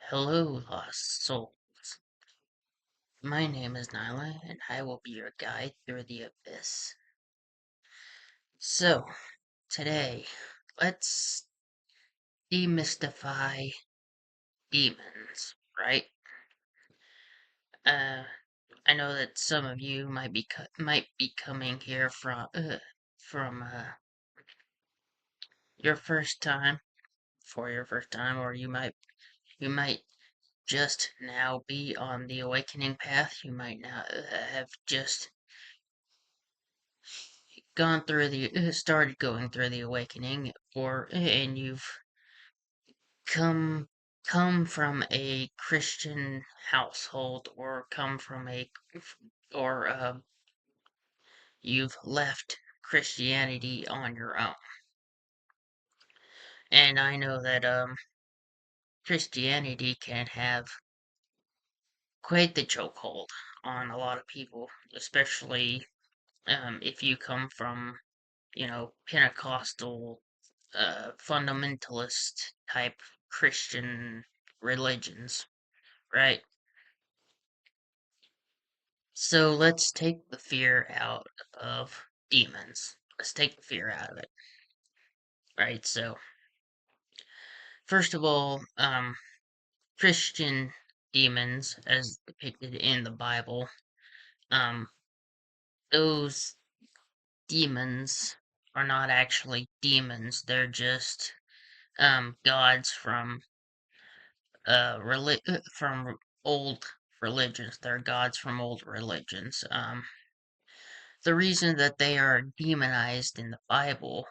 Hello, lost souls. My name is Nyla, and I will be your guide through the abyss. So, today, let's demystify demons, right? Uh, I know that some of you might be coming here from your first time, for your first time, or you might just now be on the awakening path. You might now have just started going through the awakening, and you've come come from a Christian household, or come from a or you've left Christianity on your own. And I know that Christianity can have quite the chokehold on a lot of people, especially if you come from, Pentecostal fundamentalist type Christian religions, right? So let's take the fear out of demons. Let's take the fear out of it, right? So, first of all, Christian demons, as depicted in the Bible, um, those demons are not actually demons. They're just gods from old religions. They're gods from old religions. The reason that they are demonized in the Bible,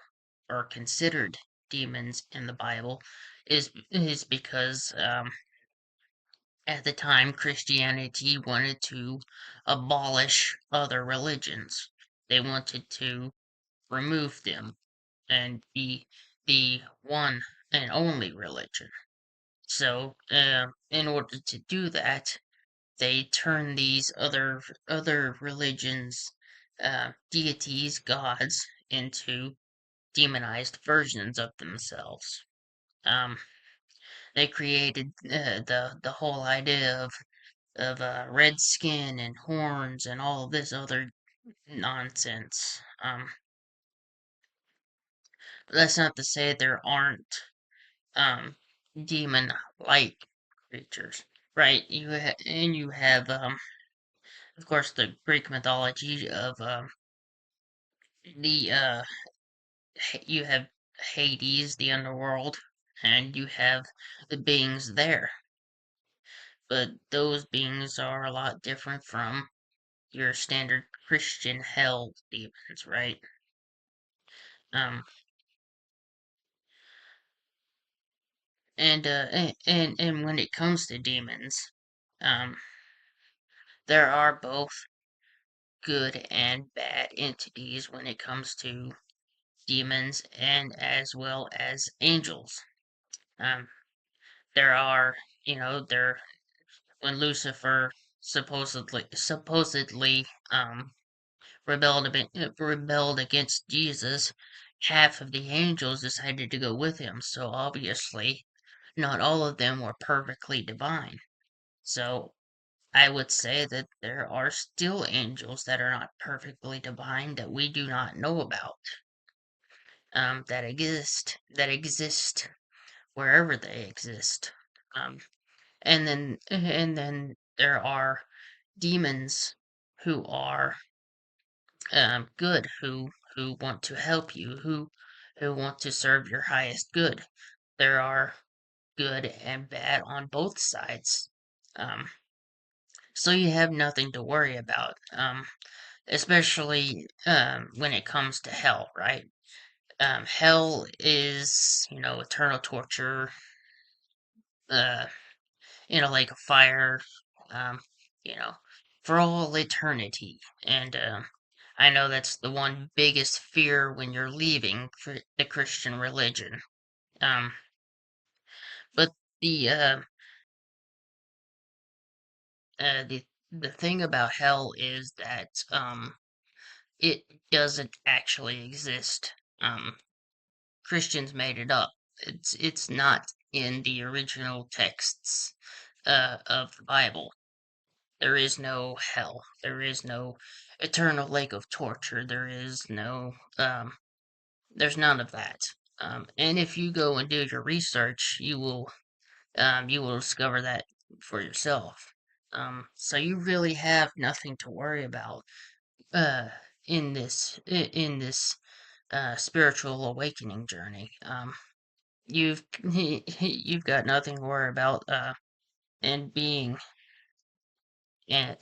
or considered demons in the Bible, is because at the time Christianity wanted to abolish other religions. They wanted to remove them and be the one and only religion. So, in order to do that, they turn these other religions, deities, gods, into demonized versions of themselves. Um, they created the whole idea of red skin and horns and all of this other nonsense. That's not to say there aren't um demon-like creatures, right? You have of course the Greek mythology of the you have Hades, the underworld, and you have the beings there. But those beings are a lot different from your standard Christian hell demons, right? Um, and when it comes to demons, um, there are both good and bad entities when it comes to demons, and as well as angels. Um, there are, there when Lucifer supposedly rebelled against Jesus, half of the angels decided to go with him. So obviously, not all of them were perfectly divine. So I would say that there are still angels that are not perfectly divine that we do not know about. That exist wherever they exist. Um, and then there are demons who are good, who want to help you, who want to serve your highest good. There are good and bad on both sides. Um, so you have nothing to worry about, especially when it comes to hell, right? Hell is, eternal torture, uh, in a lake of fire, um, you know, for all eternity. And I know that's the one biggest fear when you're leaving the Christian religion. Um, but the uh, the thing about hell is that it doesn't actually exist. Christians made it up. It's not in the original texts of the Bible. There is no hell. There is no eternal lake of torture. There's none of that. And if you go and do your research, you will discover that for yourself. So you really have nothing to worry about uh, in this spiritual awakening journey. You've you've got nothing to worry about and being and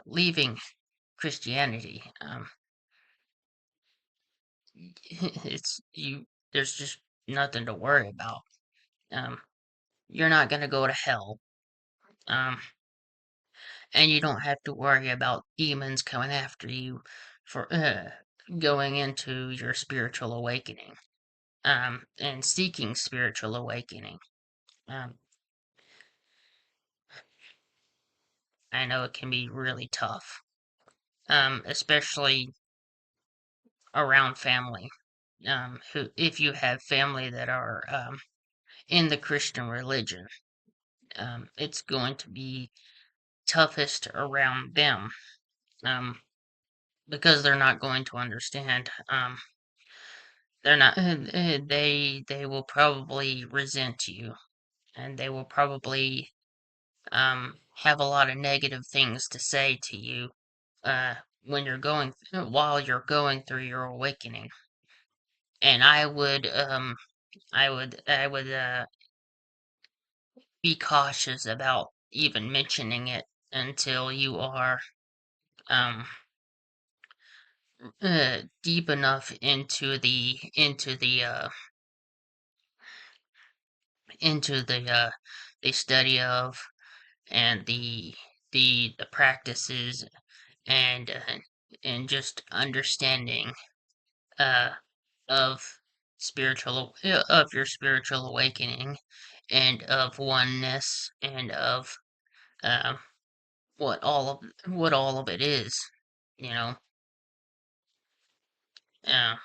leaving Christianity. It's you. There's just nothing to worry about. Um, you're not gonna go to hell. Um, and you don't have to worry about demons coming after you for going into your spiritual awakening. And seeking spiritual awakening. Um, I know it can be really tough. Especially around family. Who, if you have family that are in the Christian religion, it's going to be toughest around them, um, because they're not going to understand. They're not. They will probably resent you, and they will probably have a lot of negative things to say to you when you're going while you're going through your awakening. And I would be cautious about even mentioning it until you are um deep enough into the study of and the practices and just understanding uh of of your spiritual awakening and of oneness and of um what all of it is, you know. uh,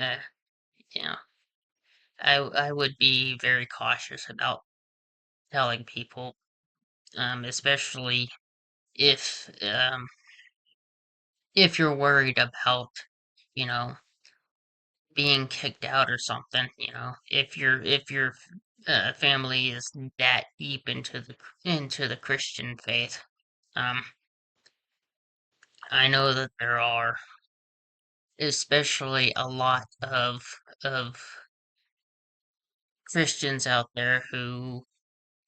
uh you know, I would be very cautious about telling people, especially if if you're worried about, you know, being kicked out or something, you know, if your family is that deep into the Christian faith. um I know that there are especially a lot of Christians out there who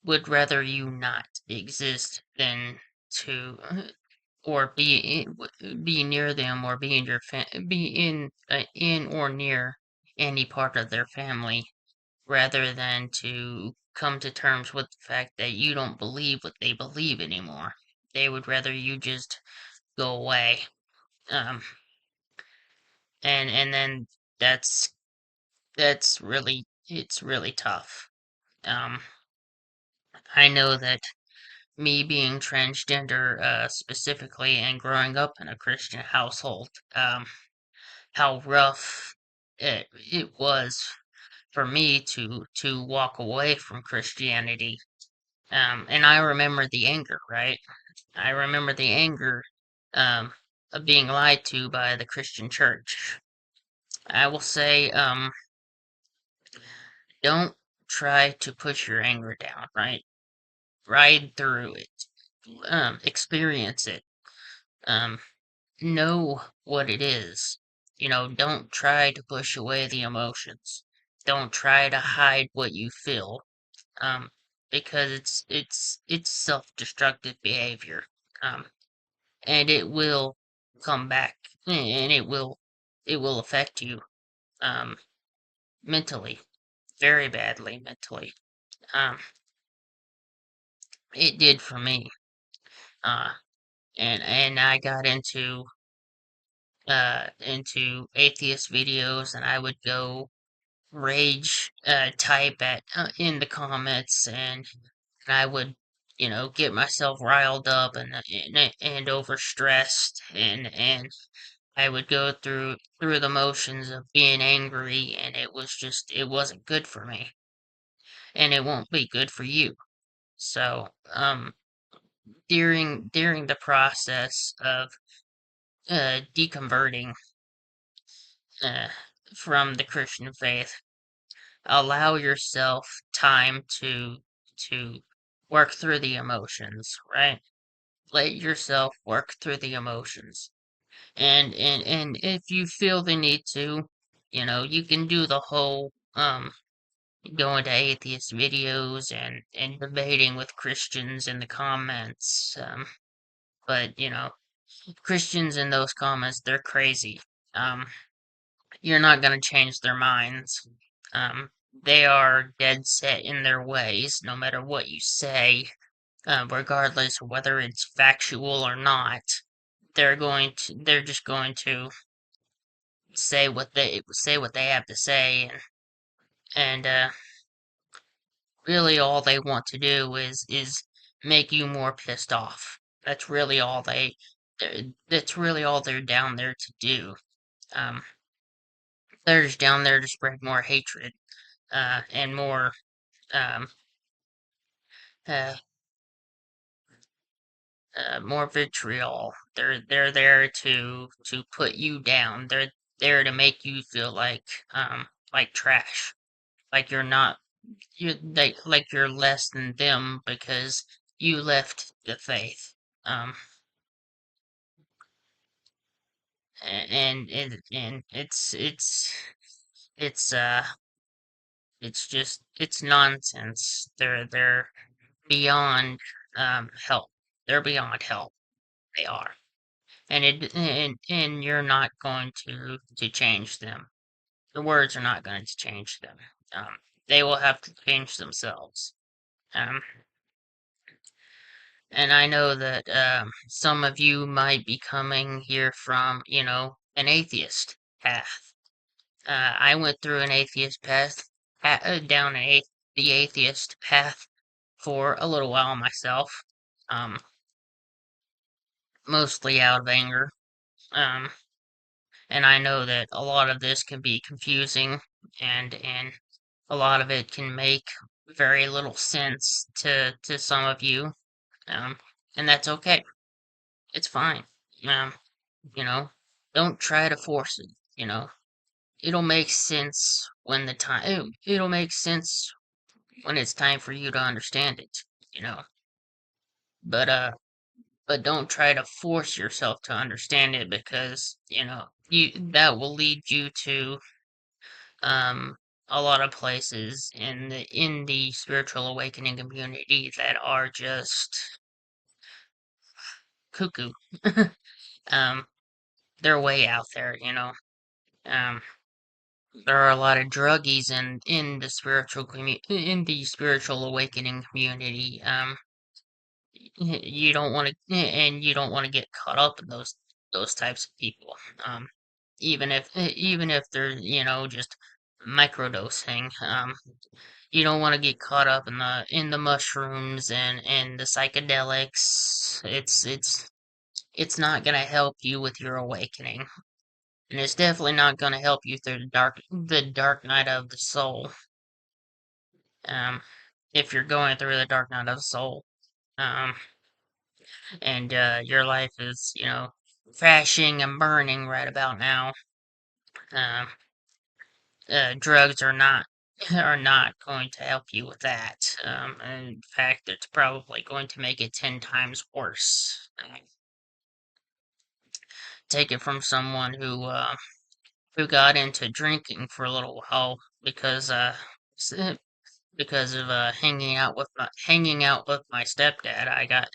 would rather you not exist than to or be near them or be in be in or near any part of their family rather than to come to terms with the fact that you don't believe what they believe anymore. They would rather you just go away. Um, and then that's that's really it's really tough. Um, I know that me being transgender, specifically, and growing up in a Christian household, how rough it was for me to walk away from Christianity. And I remember the anger, right? I remember the anger um, of being lied to by the Christian church. I will say, don't try to push your anger down, right? Ride through it. Experience it. Um, know what it is. You know, don't try to push away the emotions. Don't try to hide what you feel. Um, because it's self-destructive behavior. Um, and it will come back, and it will affect you um mentally, very badly mentally. Um, it did for me. Uh, and I got into atheist videos, and I would go rage type at in the comments, and I would, you know, get myself riled up and overstressed, and I would go through the motions of being angry, and it was just it wasn't good for me. and it won't be good for you. So, during the process of deconverting uh, from the Christian faith, allow yourself time to work through the emotions, right? Let yourself work through the emotions. And if you feel the need to, you can do the whole going to atheist videos and debating with Christians in the comments. But Christians in those comments, they're crazy. Um, you're not gonna change their minds. They are dead set in their ways, no matter what you say, regardless of whether it's factual or not. They're just going to say what they have to say, and really all they want to do is make you more pissed off. That's really all they're down there to do. Um, they're just down there to spread more hatred, and um, uh, more vitriol. They're there to put you down. They're there to make you feel like trash, like you're less than them because you left the faith. Um, and it's it's nonsense. They're beyond help. They're beyond help. They are. And you're not going to change them. The words are not going to change them. Um, they will have to change themselves. Um, and I know that some of you might be coming here from, an atheist path. I went through an atheist path, down the atheist path for a little while myself, um, mostly out of anger. Um, and I know that a lot of this can be confusing, and a lot of it can make very little sense to some of you, um, and that's okay. It's fine. Um, you know, don't try to force it. It'll make sense when the time. It'll make sense when it's time for you to understand it. You know, but but don't try to force yourself to understand it because you that will lead you to um, a lot of places in the spiritual awakening community that are just cuckoo. um, they're way out there, Um, there are a lot of druggies in the in the spiritual awakening community. You don't want to, and you don't want to get caught up in those types of people. Um, even if they're just microdosing. You don't want to get caught up in the mushrooms and the psychedelics. It's not gonna help you with your awakening, and it's definitely not gonna help you through the dark night of the soul. Um, if you're going through the dark night of the soul, um, and your life is crashing and burning right about now, um, drugs are not going to help you with that. In fact, it's probably going to make it 10 times worse. Take it from someone who got into drinking for a little while s- because of hanging out with my stepdad. I got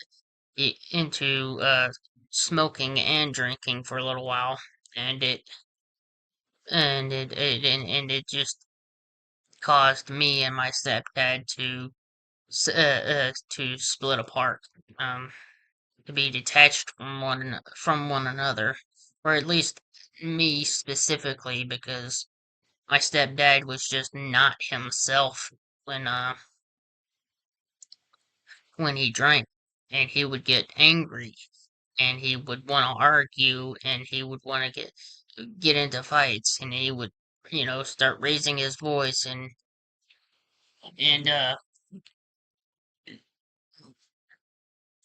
into smoking and drinking for a little while, and it just caused me and my stepdad to split apart, um, to be detached from one another, or at least me specifically, because my stepdad was just not himself when uh when he drank, and he would get angry, and he would want to argue, and he would want to get into fights, and he would start raising his voice, And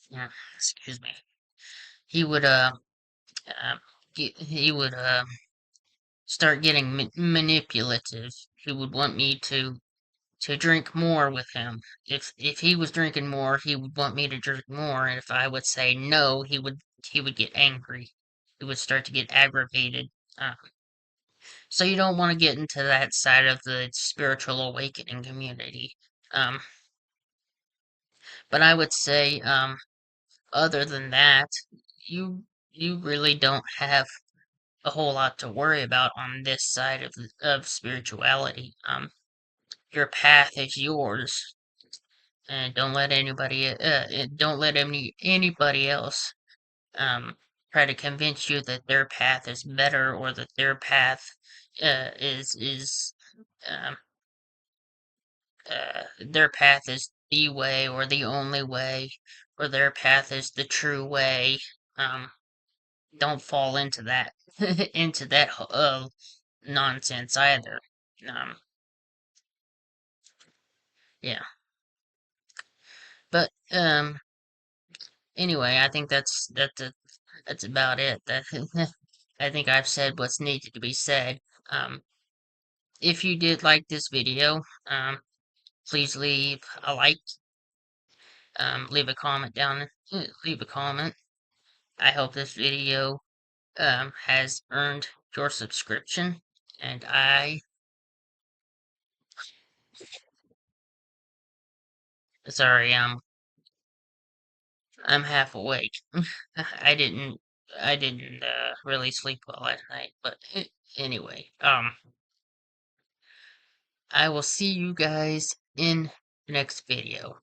yeah, excuse me. He would uh he would start getting manipulative. He would want me to drink more with him. If he was drinking more, he would want me to drink more, and if I would say no, he would get angry. He would start to get aggravated. Uh, so you don't want to get into that side of the spiritual awakening community. Um, but I would say, other than that, you you really don't have a whole lot to worry about on this side of spirituality. Your path is yours, and don't let anybody else um try to convince you that their path is better or that um their path is the way or the only way or their path is the true way. Um, don't fall into that into that nonsense either. Um, yeah, but anyway, I think that's about it. That I think I've said what's needed to be said. Um, if you did like this video, please leave a like, leave a comment down, leave a comment. I hope this video has earned your subscription, and sorry, I'm half awake. I didn't really sleep well last night, but anyway, I will see you guys in the next video.